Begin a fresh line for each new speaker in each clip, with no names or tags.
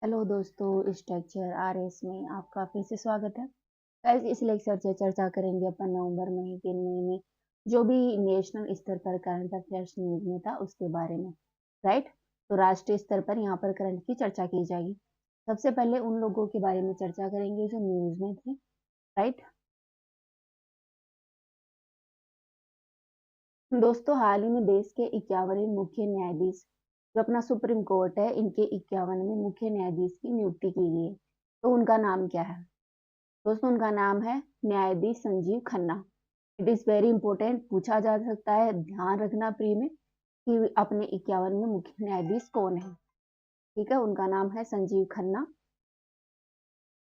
Hello दोस्तों, structure RS में आपका फिर से स्वागत है। गाइस, इस लेक्चर से चर्चा करेंगे अपन नवंबर महीने के महीने में जो भी नेशनल स्तर पर करंट अफेयर्स न्यूज में था उसके बारे में। राइट। तो राष्ट्रीय स्तर पर यहाँ पर करंट की चर्चा की जाएगी। सबसे पहले उन लोगों के बारे में चर्चा करेंगे जो न्यूज में थे। राइट। दोस्तों, हाल ही में देश के 51वें मुख्य न्यायाधीश जो अपना सुप्रीम कोर्ट है, इनके 51वें मुख्य न्यायाधीश की नियुक्ति की गई है। तो उनका नाम क्या है? दोस्तों, उनका नाम है न्यायाधीश Sanjeev Khanna. It is very important, पूछा जा सकता है, ध्यान रखना प्री में कि अपने 51 में मुख्य न्यायाधीश कौन है। ठीक है, उनका नाम है संजीव खन्ना।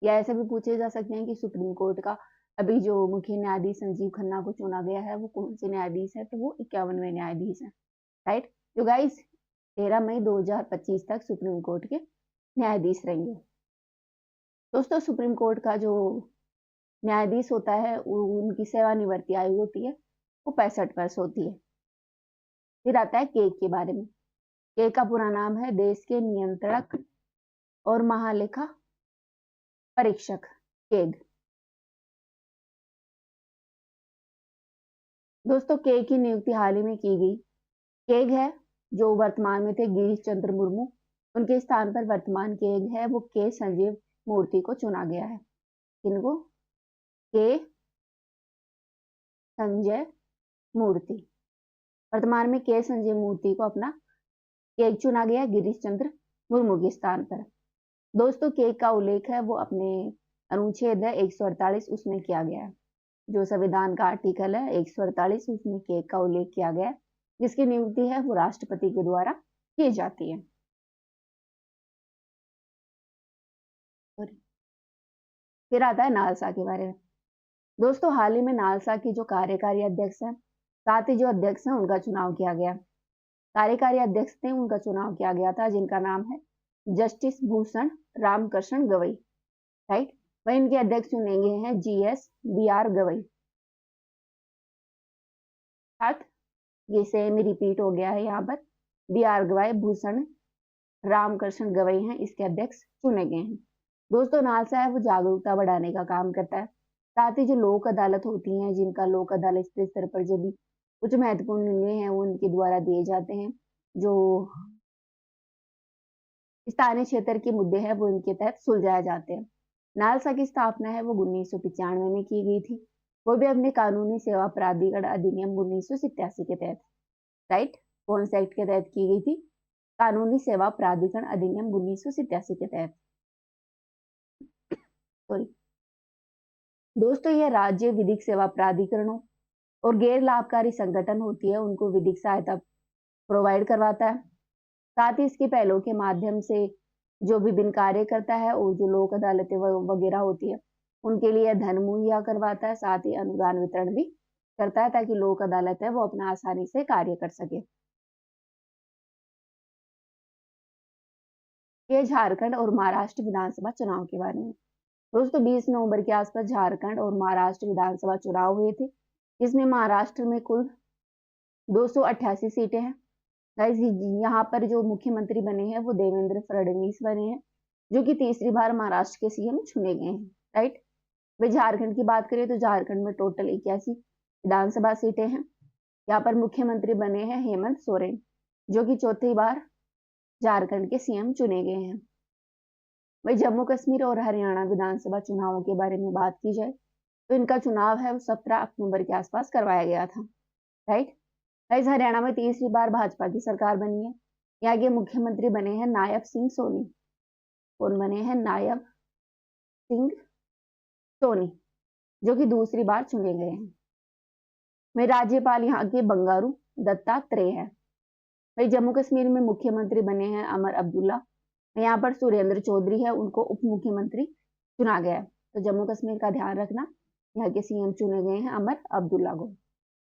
या ऐसे भी पूछे जा सकते हैं कि सुप्रीम कोर्ट का अभी जो मुख्य न्यायाधीश संजीव खन्ना को चुना गया है वो कौन से न्यायाधीश है, तो वो 51वें न्यायाधीश है। राइट। जो गाइस 13 मई 2025 तक सुप्रीम कोर्ट के न्यायाधीश रहेंगे। दोस्तों, सुप्रीम कोर्ट का जो न्यायाधीश होता है उनकी सेवानिवृत्ति आयु होती है वो 65 वर्ष होती है। फिर आता है केग के बारे में। केग का पूरा नाम है देश के नियंत्रक और महालेखा परीक्षक केग। दोस्तों, केग की नियुक्ति हाल ही में की गई। केग है जो वर्तमान में थे गिरीश चंद्र मुर्मू, उनके स्थान पर वर्तमान केग है वो के संजीव मूर्ति को चुना गया है। किनको? के संजय मूर्ति। वर्तमान में के संजय मूर्ति को अपना केग चुना गया गिरीश चंद्र मुर्मू के स्थान पर। दोस्तों, केग का उल्लेख है वो अपने अनुच्छेद है 148 उसमें किया गया है। जो संविधान का आर्टिकल है 148 उसमें केग का उल्लेख किया गया है, जिसकी नियुक्ति है वो राष्ट्रपति के द्वारा की जाती है। फिर आता है नालसा के बारे में। दोस्तों, हाल ही में नालसा की जो कार्यकारी अध्यक्ष है, साथ ही जो अध्यक्ष है उनका चुनाव किया गया। कार्यकारी अध्यक्ष थे उनका चुनाव किया गया था जिनका नाम है जस्टिस भूषण रामकृष्ण गवई। राइट। वह इनके अध्यक्ष चुने गए हैं GS BR गवई। अर्थात ये सेम रिपीट हो गया है यहाँ पर। BR गवई भूषण रामकृष्ण गवई हैं इसके अध्यक्ष चुने गए हैं। दोस्तों, नालसा है वो जागरूकता बढ़ाने का काम करता है। साथ ही जो लोक अदालत होती हैं, जिनका लोक अदालत स्तर पर जो भी कुछ महत्वपूर्ण निर्णय हैं वो उनके द्वारा दिए जाते हैं। जो स्थानीय क्षेत्र के मुद्दे हैं वो इनके तहत सुलझाए जाते हैं। नालसा की स्थापना है वो 1995 में की गई थी, वो भी अपने कानूनी सेवा प्राधिकरण अधिनियम 1987 के तहत। राइट। कौन से एक्ट के तहत की गई थी? कानूनी सेवा प्राधिकरण अधिनियम 1987 के तहत। सॉरी दोस्तों, यह राज्य विधिक सेवा प्राधिकरणों और गैर लाभकारी संगठन होती है उनको विधिक सहायता प्रोवाइड करवाता है। साथ ही इसके पहलों के माध्यम से जो विभिन्न कार्य करता है और जो लोक अदालतें वगैरह होती है उनके लिए धन मुहैया करवाता है। साथ ही अनुदान वितरण भी करता है ताकि लोक अदालत है वो अपना आसानी से कार्य कर सके। ये झारखंड और महाराष्ट्र विधानसभा चुनाव के बारे में। दोस्तों, 20 नवंबर के आसपास झारखंड और महाराष्ट्र विधानसभा चुनाव हुए थे, जिसमें महाराष्ट्र में कुल 288 सीटें हैं। गाइस, यहाँ पर जो मुख्यमंत्री बने हैं वो देवेंद्र फडणवीस बने हैं, जो कि तीसरी बार महाराष्ट्र के CM चुने गए हैं। राइट। वे झारखंड की बात करें तो झारखंड में टोटल 81 विधानसभा सीटें हैं। यहाँ पर मुख्यमंत्री बने हैं हेमंत सोरेन, जो कि चौथी बार झारखंड के CM चुने गए हैं। वही जम्मू कश्मीर और हरियाणा विधानसभा चुनावों के बारे में बात की जाए तो इनका चुनाव है वो 17 अक्टूबर के आसपास करवाया गया था। राइट। गाइस, हरियाणा में तीसरी बार भाजपा की सरकार बनी है। यहाँ के मुख्यमंत्री बने हैं नायब सिंह सोनी। कौन बने हैं? नायब सिंह सोनी, जो कि दूसरी बार चुने गए हैं। वही राज्यपाल यहाँ के बंगारू दत्तात्रेय है। वही जम्मू कश्मीर में मुख्यमंत्री बने हैं अमर अब्दुल्ला। यहाँ पर सुरेंद्र चौधरी है, उनको उप मुख्यमंत्री चुना गया है। तो जम्मू कश्मीर का ध्यान रखना, यहाँ के CM चुने गए हैं अमर अब्दुल्ला को।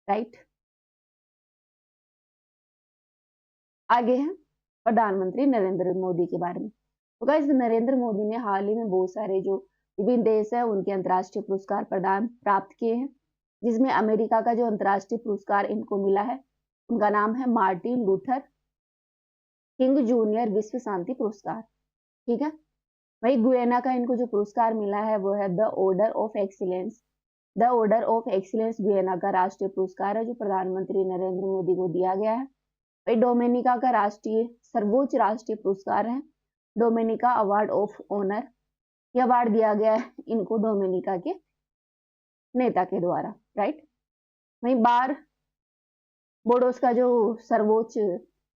राइट। आगे है प्रधानमंत्री नरेंद्र मोदी के बारे में। तो गाइस, नरेंद्र मोदी ने हाल ही में बहुत सारे जो विभिन्न देश है उनके अंतर्राष्ट्रीय पुरस्कार प्रदान प्राप्त किए हैं, जिसमें अमेरिका का जो अंतर्राष्ट्रीय पुरस्कार इनको मिला है उनका नाम है मार्टिन लूथर किंग जूनियर विश्व शांति पुरस्कार। ठीक है। वही गुयाना का इनको जो पुरस्कार मिला है वो है the order of excellence. The order of excellence Guyana का राष्ट्रीय पुरस्कार है जो प्रधानमंत्री नरेंद्र मोदी को दिया गया है। वही डोमिनिका का राष्ट्रीय सर्वोच्च राष्ट्रीय पुरस्कार है डोमिनिका अवार्ड ऑफ ऑनर। यह अवार्ड दिया गया है इनको डोमिनिका के नेता के द्वारा, राइट। वहीं बार बोडोस का जो सर्वोच्च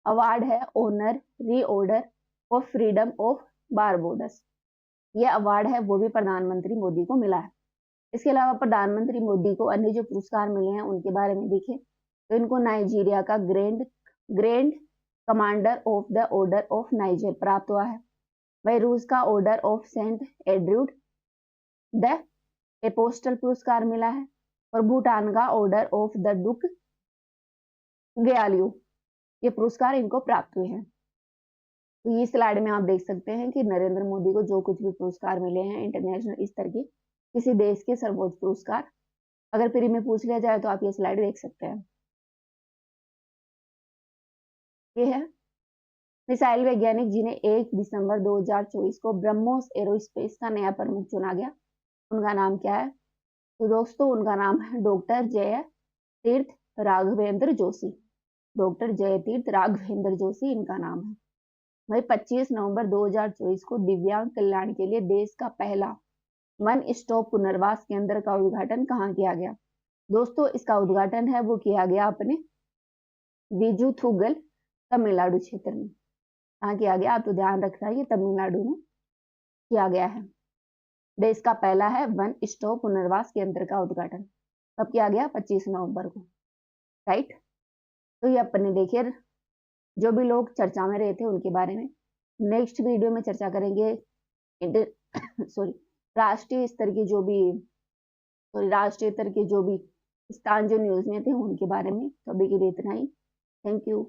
अवार्ड है ऑनर री ऑर्डर ऑफ फ्रीडम ऑफ बारबोडस, यह अवार्ड है वो भी प्रधानमंत्री मोदी को मिला है। इसके अलावा प्रधानमंत्री मोदी को अन्य जो पुरस्कार मिले हैं उनके बारे में देखें तो इनको नाइजीरिया का grand commander of the order of Niger प्राप्त हुआ है। वही रूस का ऑर्डर ऑफ सेंट एड्रूड द एपोस्टल पुरस्कार मिला है। और भूटान का ऑर्डर ऑफ द डुक गयालियो, ये पुरस्कार इनको प्राप्त हुए हैं। तो ये स्लाइड में आप देख सकते हैं कि नरेंद्र मोदी को जो कुछ भी पुरस्कार मिले हैं इंटरनेशनल स्तर के किसी देश के सर्वोच्च पुरस्कार, अगर फ्री में पूछ लिया जाए तो आप ये स्लाइड देख सकते हैं। ये है मिसाइल वैज्ञानिक जिन्हें 1 दिसंबर 2024 को ब्रह्मोस एरोस्पेस का नया प्रमुख चुना गया, उनका नाम क्या है? तो दोस्तों उनका नाम है डॉक्टर जय तीर्थ राघवेंद्र जोशी। डॉक्टर जय तीर्थ राघवेंद्र जोशी इनका नाम है। वही 25 नवंबर 2024 को दिव्यांग कल्याण के लिए देश का पहला वन स्टॉप पुनर्वास केंद्र का उद्घाटन कहाँ किया गया? दोस्तों इसका उद्घाटन है वो किया गया अपने विजुथुगल तमिलनाडु क्षेत्र में। कहाँ किया गया? आप तो ध्यान रखना, ये तमिलनाडु में किया गया है। देश का पहला है वन स्टॉप पुनर्वास केंद्र का उद्घाटन कब किया गया? 25 नवंबर को, राइट। तो ये अपने देखिए जो भी लोग चर्चा में रहे थे उनके बारे में नेक्स्ट वीडियो में चर्चा करेंगे। सॉरी राष्ट्रीय स्तर के जो भी स्थान जो न्यूज में थे उनके बारे में। तो अभी के लिए इतना ही। Thank you.